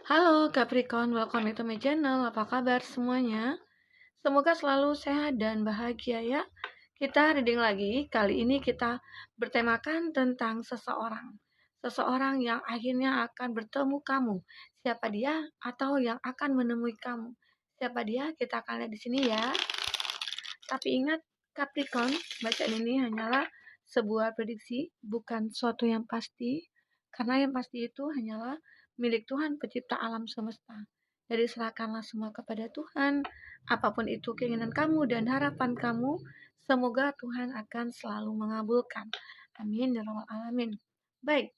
Halo Capricorn, welcome to my channel. Apa kabar semuanya? Semoga selalu sehat dan bahagia ya. Kita reading lagi. Kali ini kita bertemakan tentang seseorang. Seseorang yang akhirnya akan bertemu kamu. Siapa dia atau yang akan menemui kamu? Siapa dia? Kita akan lihat di sini ya. Tapi ingat Capricorn, bacaan ini hanyalah sebuah prediksi, bukan suatu yang pasti. Karena yang pasti itu hanyalah milik Tuhan pencipta alam semesta. Jadi serahkanlah semua kepada Tuhan, apapun itu keinginan kamu dan harapan kamu, semoga Tuhan akan selalu mengabulkan. Amin ya rabbal alamin. Baik,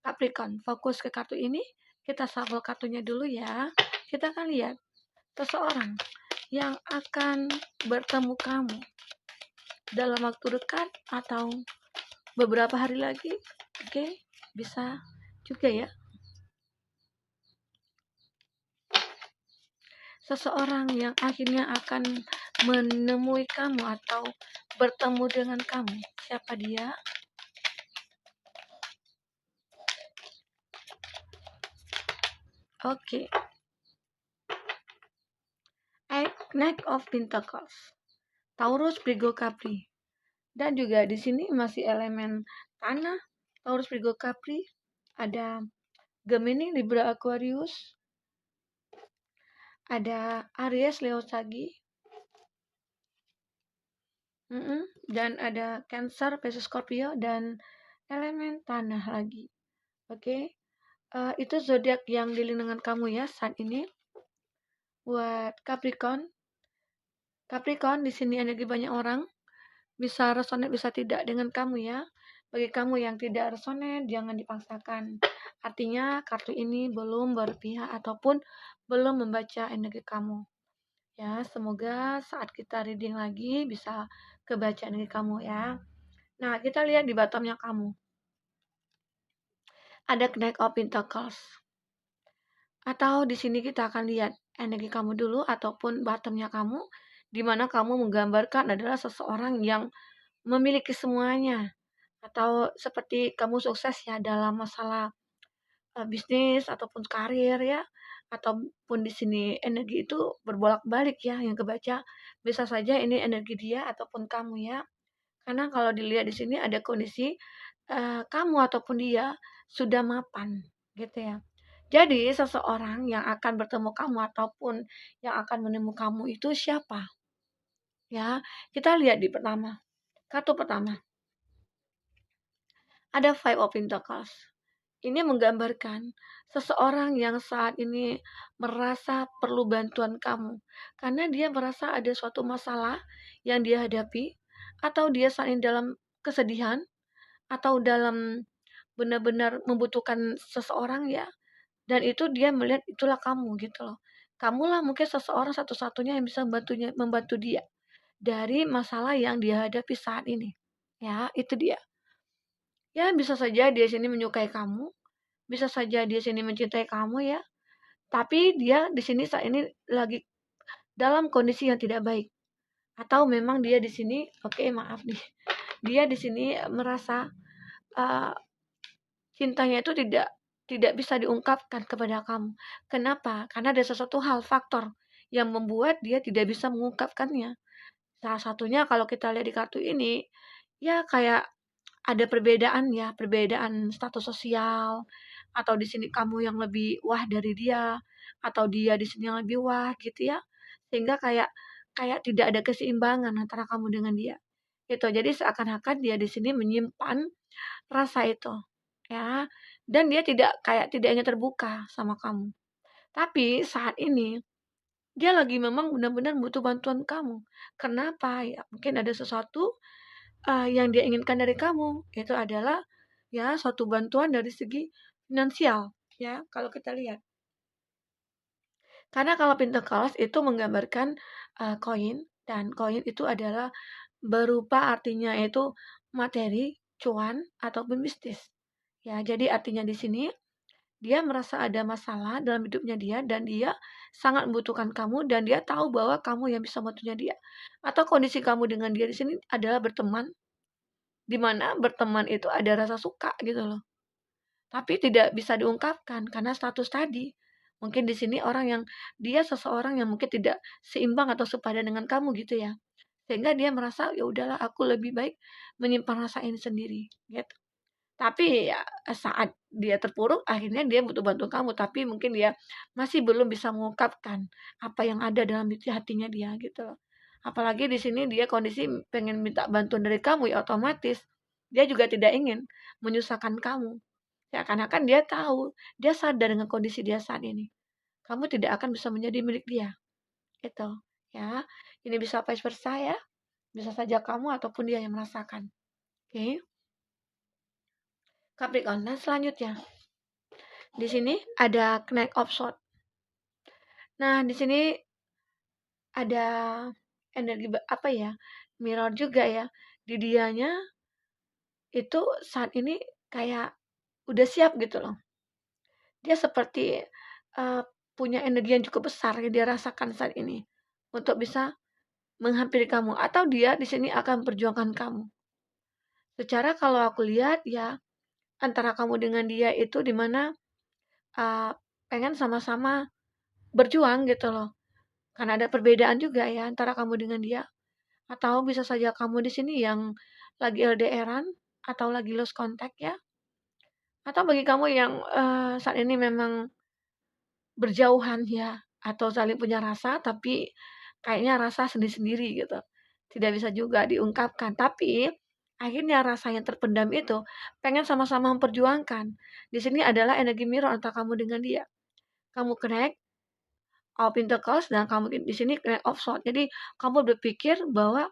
Capricorn, fokus ke kartu ini. Kita shuffle kartunya dulu ya. Kita akan lihat seseorang yang akan bertemu kamu dalam waktu dekat atau beberapa hari lagi. Oke, bisa juga ya. Seseorang yang akhirnya akan menemui kamu atau bertemu dengan kamu. Siapa dia? Oke. Knight of Pentacles. Taurus, Virgo, Capri. Dan juga di sini masih elemen tanah. Taurus, Virgo, Capri. Ada Gemini, Libra, Aquarius. Ada Aries, Leo, Sagi. Dan ada Cancer, Pisces, Scorpio, dan elemen tanah lagi. Oke. Itu zodiak yang di lingkungan kamu ya saat ini. Buat Capricorn. Capricorn, di sini energi banyak orang. Bisa resonate, bisa tidak dengan kamu ya. Bagi kamu yang tidak resonate, jangan dipaksakan. Artinya kartu ini belum berpihak ataupun belum membaca energi kamu. Ya, semoga saat kita reading lagi bisa kebaca energi kamu ya. Nah, kita lihat di bottomnya kamu. Ada Knight of Pentacles. Atau di sini kita akan lihat energi kamu dulu ataupun bottomnya kamu, di mana kamu menggambarkan adalah seseorang yang memiliki semuanya. Atau seperti kamu sukses ya dalam masalah bisnis ataupun karir ya, ataupun di sini energi itu berbolak-balik ya yang kebaca. Bisa saja ini energi dia ataupun kamu ya. Karena kalau dilihat di sini ada kondisi kamu ataupun dia sudah mapan gitu ya. Jadi seseorang yang akan bertemu kamu ataupun yang akan menemui kamu itu siapa? Ya, kita lihat di pertama. Kartu pertama. Ada Five of Pentacles. Ini menggambarkan seseorang yang saat ini merasa perlu bantuan kamu. Karena dia merasa ada suatu masalah yang dia hadapi. Atau dia saat ini dalam kesedihan. Atau dalam benar-benar membutuhkan seseorang ya. Dan itu dia melihat itulah kamu gitu loh. Kamulah mungkin seseorang satu-satunya yang bisa membantu dia. Dari masalah yang dia hadapi saat ini. Ya, itu dia. Ya, bisa saja dia sini menyukai kamu, bisa saja dia sini mencintai kamu ya. Tapi dia di sini saat ini lagi dalam kondisi yang tidak baik. Atau memang dia di sini, oke, maaf nih. Dia di sini merasa cintanya itu tidak bisa diungkapkan kepada kamu. Kenapa? Karena ada sesuatu hal faktor yang membuat dia tidak bisa mengungkapkannya. Salah satunya kalau kita lihat di kartu ini, ya kayak ada perbedaan ya, perbedaan status sosial, atau di sini kamu yang lebih wah dari dia, atau dia di sini yang lebih wah gitu ya. Sehingga kayak kayak tidak ada keseimbangan antara kamu dengan dia. Itu. Jadi seakan-akan dia di sini menyimpan rasa itu, ya. Dan dia tidak ingin terbuka sama kamu. Tapi saat ini dia lagi memang benar-benar butuh bantuan kamu. Kenapa? Ya, mungkin ada sesuatu yang dia inginkan dari kamu, itu adalah ya suatu bantuan dari segi finansial ya kalau kita lihat. Karena kalau Pentacles itu menggambarkan koin dan koin itu adalah berupa artinya itu materi, cuan ataupun bisnis. Ya, jadi artinya di sini dia merasa ada masalah dalam hidupnya dia dan dia sangat membutuhkan kamu dan dia tahu bahwa kamu yang bisa membantunya dia. Atau kondisi kamu dengan dia di sini adalah berteman, di mana berteman itu ada rasa suka gitu loh. Tapi tidak bisa diungkapkan karena status tadi. Mungkin di sini orang yang dia seseorang yang mungkin tidak seimbang atau sepadan dengan kamu gitu ya. Sehingga dia merasa, ya udahlah aku lebih baik menyimpan rasa ini sendiri, gitu. Tapi ya saat dia terpuruk akhirnya dia butuh bantuan kamu, tapi mungkin dia masih belum bisa mengungkapkan apa yang ada dalam isi hatinya dia gitu loh. Apalagi di sini dia kondisi pengen minta bantuan dari kamu, ya otomatis dia juga tidak ingin menyusahkan kamu. Seakan-akan dia tahu, dia sadar dengan kondisi dia saat ini. Kamu tidak akan bisa menjadi milik dia, gitu. Ya, ini bisa vice versa ya. Bisa saja kamu ataupun dia yang merasakan. Oke. Capricorn. Nah, selanjutnya di sini ada Knight of Swords. Nah, di sini ada energi apa ya? Mirror juga ya. Di dianya itu saat ini kayak udah siap gitu loh. Dia seperti punya energi yang cukup besar yang dia rasakan saat ini untuk bisa menghampiri kamu atau dia di sini akan perjuangkan kamu. Secara kalau aku lihat ya antara kamu dengan dia itu dimana pengen sama-sama berjuang gitu loh. Karena ada perbedaan juga ya antara kamu dengan dia. Atau bisa saja kamu di sini yang lagi LDRan atau lagi lost contact ya. Atau bagi kamu yang saat ini memang berjauhan ya atau saling punya rasa tapi kayaknya rasa sendiri-sendiri gitu. Tidak bisa juga diungkapkan, tapi akhirnya rasa yang terpendam itu pengen sama-sama memperjuangkan. Di sini adalah energi mirror antara kamu dengan dia. Kamu connect of Pentacles dan kamu di sini connect of Swords. Jadi kamu berpikir bahwa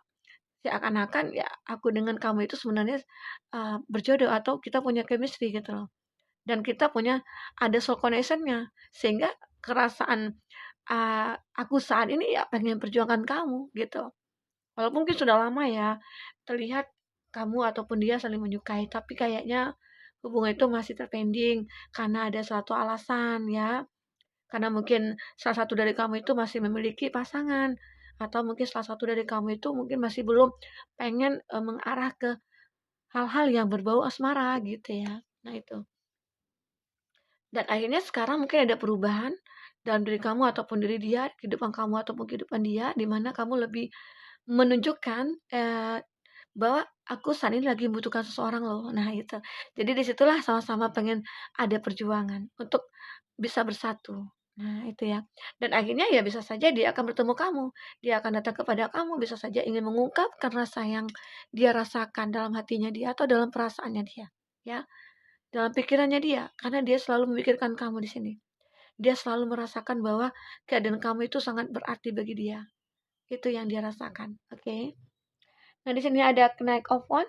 seakan-akan ya aku dengan kamu itu sebenarnya berjodoh atau kita punya chemistry gitu loh. Dan kita punya ada soul connection-nya sehingga kerasaan aku saat ini ya pengen perjuangkan kamu gitu. Walaupun mungkin sudah lama ya terlihat kamu ataupun dia saling menyukai, tapi kayaknya hubungan itu masih terpending karena ada suatu alasan ya. Karena mungkin salah satu dari kamu itu masih memiliki pasangan atau mungkin salah satu dari kamu itu mungkin masih belum pengen mengarah ke hal-hal yang berbau asmara gitu ya. Nah itu. Dan akhirnya sekarang mungkin ada perubahan dalam diri kamu ataupun diri dia, kehidupan kamu ataupun kehidupan dia, di mana kamu lebih menunjukkan bahwa aku saat ini lagi membutuhkan seseorang loh. Nah itu. Jadi disitulah sama-sama pengen ada perjuangan untuk bisa bersatu. Nah itu ya. Dan akhirnya ya bisa saja dia akan bertemu kamu. Dia akan datang kepada kamu, bisa saja ingin mengungkapkan rasa yang dia rasakan dalam hatinya dia atau dalam perasaannya dia. Ya, dalam pikirannya dia, karena dia selalu memikirkan kamu di sini. Dia selalu merasakan bahwa keadaan kamu itu sangat berarti bagi dia. Itu yang dia rasakan. Oke. Nah, di sini ada Knight of One,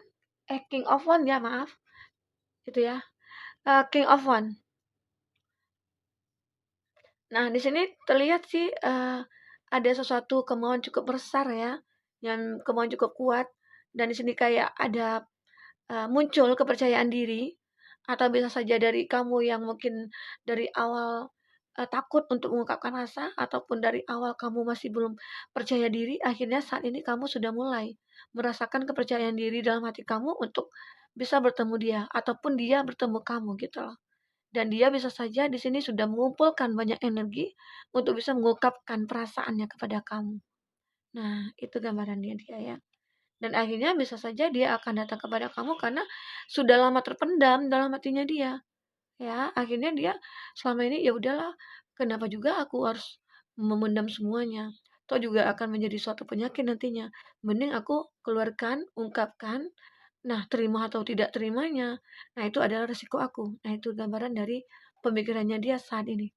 King of One ya, maaf. Itu ya. King of One. Nah, di sini terlihat sih ada sesuatu kemauan cukup besar ya, yang kemauan cukup kuat dan di sini kayak ada muncul kepercayaan diri atau bisa saja dari kamu yang mungkin dari awal takut untuk mengungkapkan rasa ataupun dari awal kamu masih belum percaya diri, akhirnya saat ini kamu sudah mulai merasakan kepercayaan diri dalam hati kamu untuk bisa bertemu dia ataupun dia bertemu kamu gitu loh. Dan dia bisa saja di sini sudah mengumpulkan banyak energi untuk bisa mengungkapkan perasaannya kepada kamu. Nah, itu gambaran dia ya. Dan akhirnya bisa saja dia akan datang kepada kamu karena sudah lama terpendam dalam hatinya dia. Ya, akhirnya dia selama ini ya udahlah, kenapa juga aku harus memendam semuanya? Toh juga akan menjadi suatu penyakit nantinya. Mending aku keluarkan, ungkapkan, nah terima atau tidak terimanya. Nah, itu adalah resiko aku. Nah, itu gambaran dari pemikirannya dia saat ini.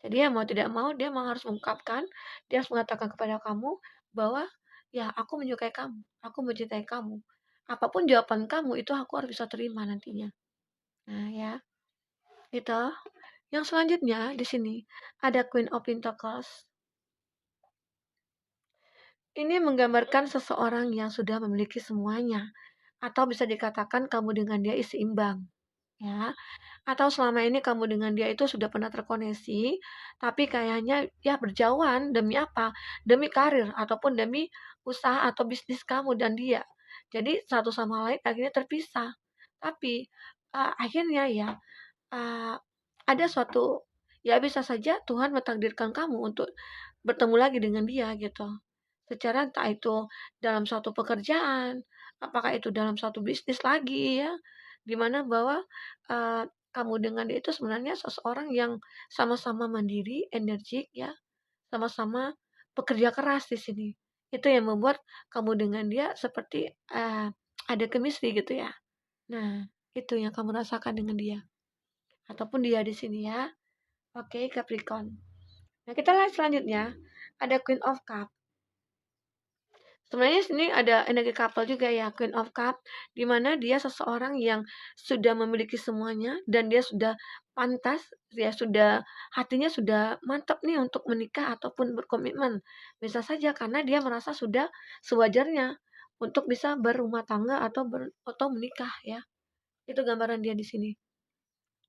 Jadi ya mau tidak mau dia memang harus mengungkapkan, dia harus mengatakan kepada kamu bahwa ya aku menyukai kamu, aku mencintai kamu. Apapun jawaban kamu itu aku harus bisa terima nantinya. Nah ya, itu. Yang selanjutnya di sini ada Queen of Pentacles. Ini menggambarkan seseorang yang sudah memiliki semuanya atau bisa dikatakan kamu dengan dia seimbang. Ya, atau selama ini kamu dengan dia itu sudah pernah terkoneksi, tapi kayaknya ya berjauhan demi apa? Demi karir ataupun demi usaha atau bisnis kamu dan dia. Jadi satu sama lain akhirnya terpisah. Tapi akhirnya ya ada suatu ya bisa saja Tuhan mentakdirkan kamu untuk bertemu lagi dengan dia gitu. Secara entah itu dalam suatu pekerjaan, apakah itu dalam suatu bisnis lagi ya, dimana bahwa kamu dengan dia itu sebenarnya seseorang yang sama-sama mandiri, energik ya, sama-sama pekerja keras di sini. Itu yang membuat kamu dengan dia seperti ada chemistry gitu ya. Nah, itu yang kamu rasakan dengan dia ataupun dia di sini ya. Oke, Capricorn. Nah, kita lihat selanjutnya. Ada Queen of Cup. Sebenarnya sini ada energi couple juga ya, Queen of Cup, di mana dia seseorang yang sudah memiliki semuanya dan dia sudah pantas, ya sudah hatinya sudah mantap nih untuk menikah ataupun berkomitmen. Bisa saja karena dia merasa sudah sewajarnya untuk bisa berumah tangga atau menikah ya. Itu gambaran dia di sini.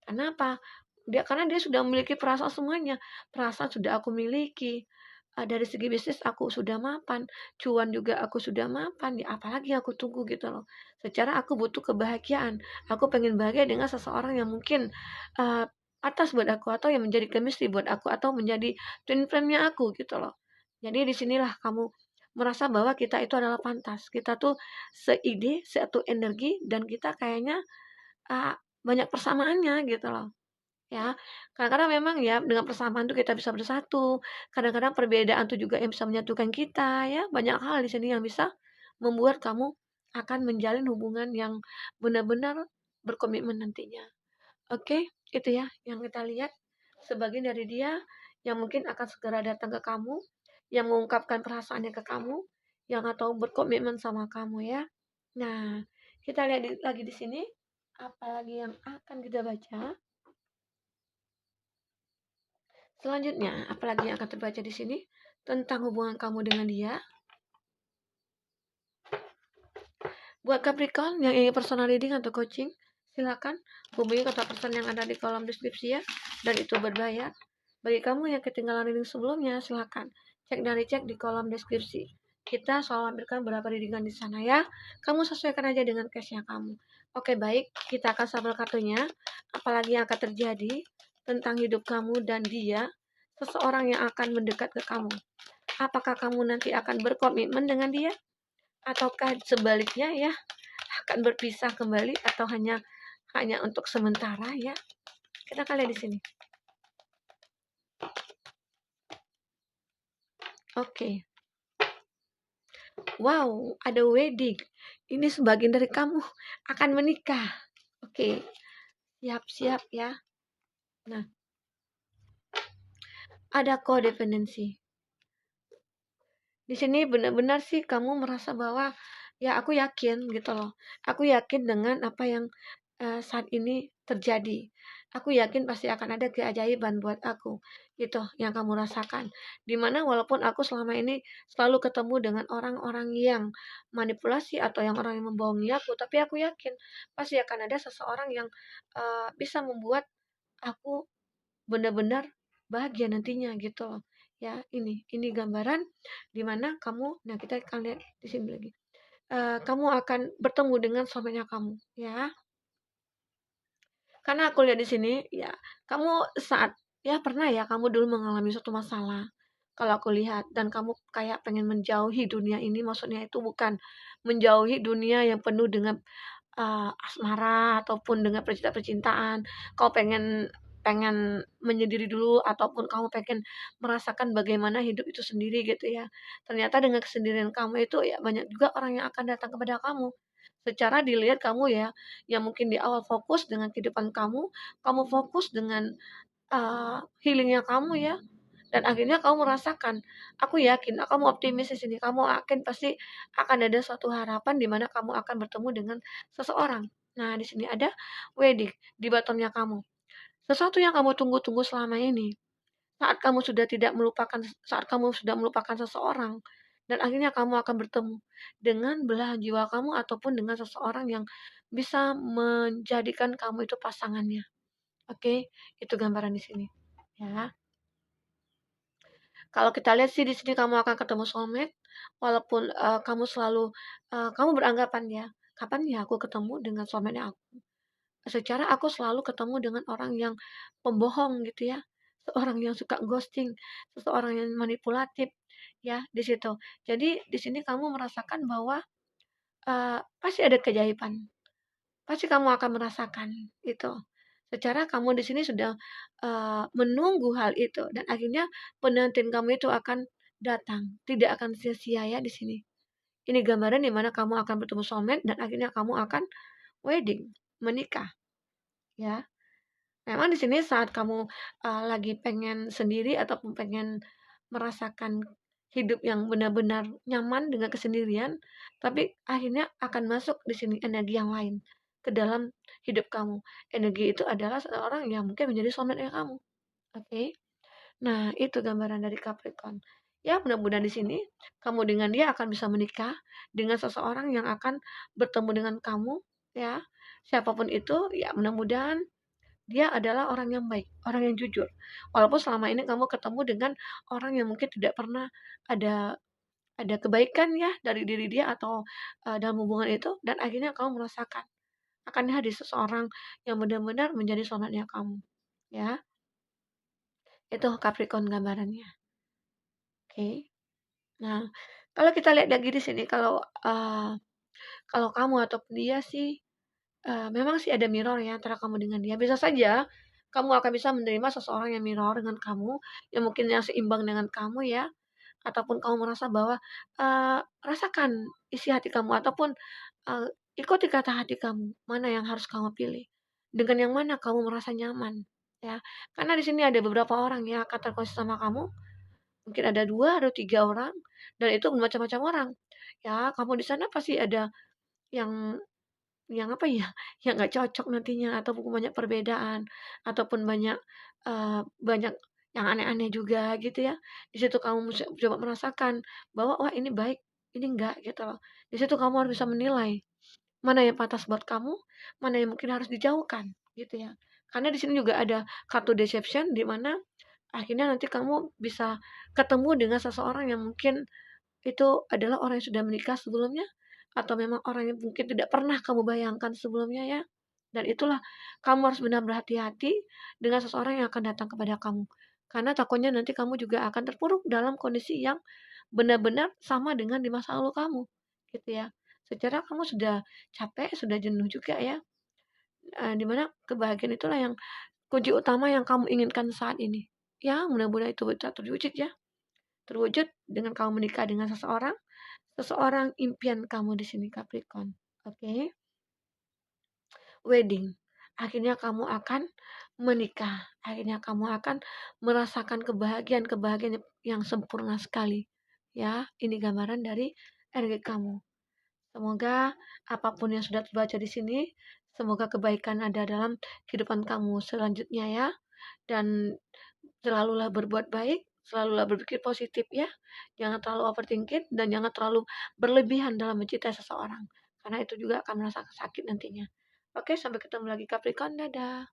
Kenapa? Karena dia sudah memiliki perasaan semuanya. Perasaan sudah aku miliki. Dari segi bisnis aku sudah mapan, cuan juga aku sudah mapan, ya apalagi aku tunggu gitu loh. Secara aku butuh kebahagiaan. Aku pengen bahagia dengan seseorang yang mungkin uh, atas buat aku atau yang menjadi chemistry buat aku atau menjadi twin flame-nya aku gitu loh. Jadi disinilah kamu merasa bahwa kita itu adalah pantas. Kita tuh seide, satu energi dan kita kayaknya uh, banyak persamaannya gitu loh. Ya, kadang-kadang memang ya dengan persamaan tuh kita bisa bersatu. Kadang-kadang perbedaan tuh juga yang bisa menyatukan kita ya. Banyak hal di sini yang bisa membuat kamu akan menjalin hubungan yang benar-benar berkomitmen nantinya. Oke, itu ya yang kita lihat sebagian dari dia yang mungkin akan segera datang ke kamu, yang mengungkapkan perasaannya ke kamu, yang atau berkomitmen sama kamu ya. Nah, kita lihat lagi di sini apalagi yang akan kita baca. Selanjutnya, apalagi yang akan terbaca di sini tentang hubungan kamu dengan dia. Buat Capricorn yang ingin personal reading atau coaching, silakan hubungi kontak person yang ada di kolom deskripsi ya, dan itu berbayar. Bagi kamu yang ketinggalan reading sebelumnya, silakan cek dan dicek di kolom deskripsi. Kita selalu ambilkan beberapa readingan di sana ya. Kamu sesuaikan aja dengan case-nya kamu. Oke, baik, kita akan shuffle kartunya. Apalagi yang akan terjadi tentang hidup kamu dan dia, seseorang yang akan mendekat ke kamu. Apakah kamu nanti akan berkomitmen dengan dia? Ataukah sebaliknya ya, akan berpisah kembali atau hanya untuk sementara ya? Kita akan lihat di sini. Oke. Wow, ada wedding. Ini sebagian dari kamu akan menikah. Oke. Siap-siap ya. Nah, ada codependency. Di sini benar-benar sih kamu merasa bahwa ya aku yakin gitu loh. Aku yakin dengan apa yang saat ini terjadi. Aku yakin pasti akan ada keajaiban buat aku. Itu yang kamu rasakan. Dimana walaupun aku selama ini selalu ketemu dengan orang-orang yang manipulasi atau yang orang yang membohongi aku, tapi aku yakin pasti akan ada seseorang yang bisa membuat aku benar-benar bahagia nantinya gitu loh. Ya, ini gambaran dimana kamu, nah kita akan lihat di sini lagi. Kamu akan bertemu dengan suaminya kamu, ya. Karena aku lihat di sini, ya, kamu saat ya pernah ya kamu dulu mengalami suatu masalah. Kalau aku lihat dan kamu kayak pengen menjauhi dunia ini, maksudnya itu bukan menjauhi dunia yang penuh dengan asmara ataupun dengan percintaan. Kau pengen pengen menyendiri dulu ataupun kamu pengen merasakan bagaimana hidup itu sendiri gitu ya. Ternyata dengan kesendirian kamu itu ya banyak juga orang yang akan datang kepada kamu. Secara dilihat kamu ya, yang mungkin di awal fokus dengan kehidupan kamu, kamu fokus dengan healingnya kamu ya, dan akhirnya kamu merasakan, aku yakin, kamu optimis di sini, kamu yakin pasti akan ada suatu harapan di mana kamu akan bertemu dengan seseorang. Nah, di sini ada wedding di bottomnya kamu. Sesuatu yang kamu tunggu-tunggu selama ini. Saat kamu sudah melupakan seseorang, dan akhirnya kamu akan bertemu dengan belahan jiwa kamu ataupun dengan seseorang yang bisa menjadikan kamu itu pasangannya. Oke, itu gambaran di sini. Ya. Kalau kita lihat sih di sini kamu akan ketemu soulmate, walaupun kamu selalu kamu beranggapan ya, kapan ya aku ketemu dengan soulmate aku? Secara aku selalu ketemu dengan orang yang pembohong gitu ya. seorang yang suka ghosting, seseorang yang manipulatif, ya, di situ. Jadi di sini kamu merasakan bahwa, pasti ada keajaiban, pasti kamu akan merasakan itu. Secara kamu di sini sudah, menunggu hal itu dan akhirnya penantian kamu itu akan datang, tidak akan sia-sia ya di sini. Ini gambaran di mana kamu akan bertemu soulmate dan akhirnya kamu akan wedding, menikah, ya. Memang di sini saat kamu, lagi pengen sendiri ataupun pengen merasakan hidup yang benar-benar nyaman dengan kesendirian, tapi akhirnya akan masuk di sini energi yang lain ke dalam hidup kamu. Energi itu adalah seseorang yang mungkin menjadi soulmate-nya kamu, oke? Nah, itu gambaran dari Capricorn. Ya, mudah-mudahan di sini kamu dengan dia akan bisa menikah dengan seseorang yang akan bertemu dengan kamu, ya. Siapapun itu, ya mudah-mudahan dia adalah orang yang baik, orang yang jujur. Walaupun selama ini kamu ketemu dengan orang yang mungkin tidak pernah ada ada kebaikan ya dari diri dia atau dalam hubungan itu dan akhirnya kamu merasakan akan hadir seseorang yang benar-benar menjadi soulmate-nya kamu. Ya, itu Capricorn gambarannya. Oke. Nah, kalau kita lihat lagi di sini kalau kamu ataupun dia sih memang sih ada mirror ya antara kamu dengan dia. Bisa saja kamu akan bisa menerima seseorang yang mirror dengan kamu, yang mungkin yang seimbang dengan kamu ya, ataupun kamu merasa bahwa, rasakan isi hati kamu ataupun, eee, ikuti kata hati kamu, mana yang harus kamu pilih, dengan yang mana kamu merasa nyaman, ya. Karena di sini ada beberapa orang ya akan terkoneksi sama kamu, mungkin ada 2 atau 3 orang, dan itu macam-macam orang. Ya, kamu di sana pasti ada yang apa ya, yang nggak cocok nantinya ataupun banyak perbedaan, ataupun banyak yang aneh-aneh juga gitu ya. Di situ kamu coba merasakan bahwa, "Wah ini baik, ini enggak," gitu loh. Di situ kamu harus bisa menilai, mana yang pantas buat kamu, mana yang mungkin harus dijauhkan, gitu ya. Karena di sini juga ada kartu deception di mana akhirnya nanti kamu bisa ketemu dengan seseorang yang mungkin itu adalah orang yang sudah menikah sebelumnya, atau memang orang yang mungkin tidak pernah kamu bayangkan sebelumnya ya. Dan itulah kamu harus benar berhati-hati dengan seseorang yang akan datang kepada kamu. Karena takutnya nanti kamu juga akan terpuruk dalam kondisi yang benar-benar sama dengan di masa lalu kamu, gitu ya. Secara kamu sudah capek, sudah jenuh juga ya. Di mana kebahagiaan itulah yang kunci utama yang kamu inginkan saat ini. Ya, mudah-mudahan itu bisa terwujud ya. Terwujud dengan kamu menikah dengan seseorang, seseorang impian kamu di sini Capricorn. Oke, wedding. Akhirnya kamu akan menikah. Akhirnya kamu akan merasakan kebahagiaan-kebahagiaan yang sempurna sekali. Ya, ini gambaran dari energi kamu. Semoga apapun yang sudah terbaca di sini, semoga kebaikan ada dalam kehidupan kamu selanjutnya ya. Dan selalulah berbuat baik, selalulah berpikir positif ya. Jangan terlalu overthinking dan jangan terlalu berlebihan dalam mencintai seseorang. Karena itu juga akan merasa sakit nantinya. Oke, sampai ketemu lagi Capricorn. Dadah.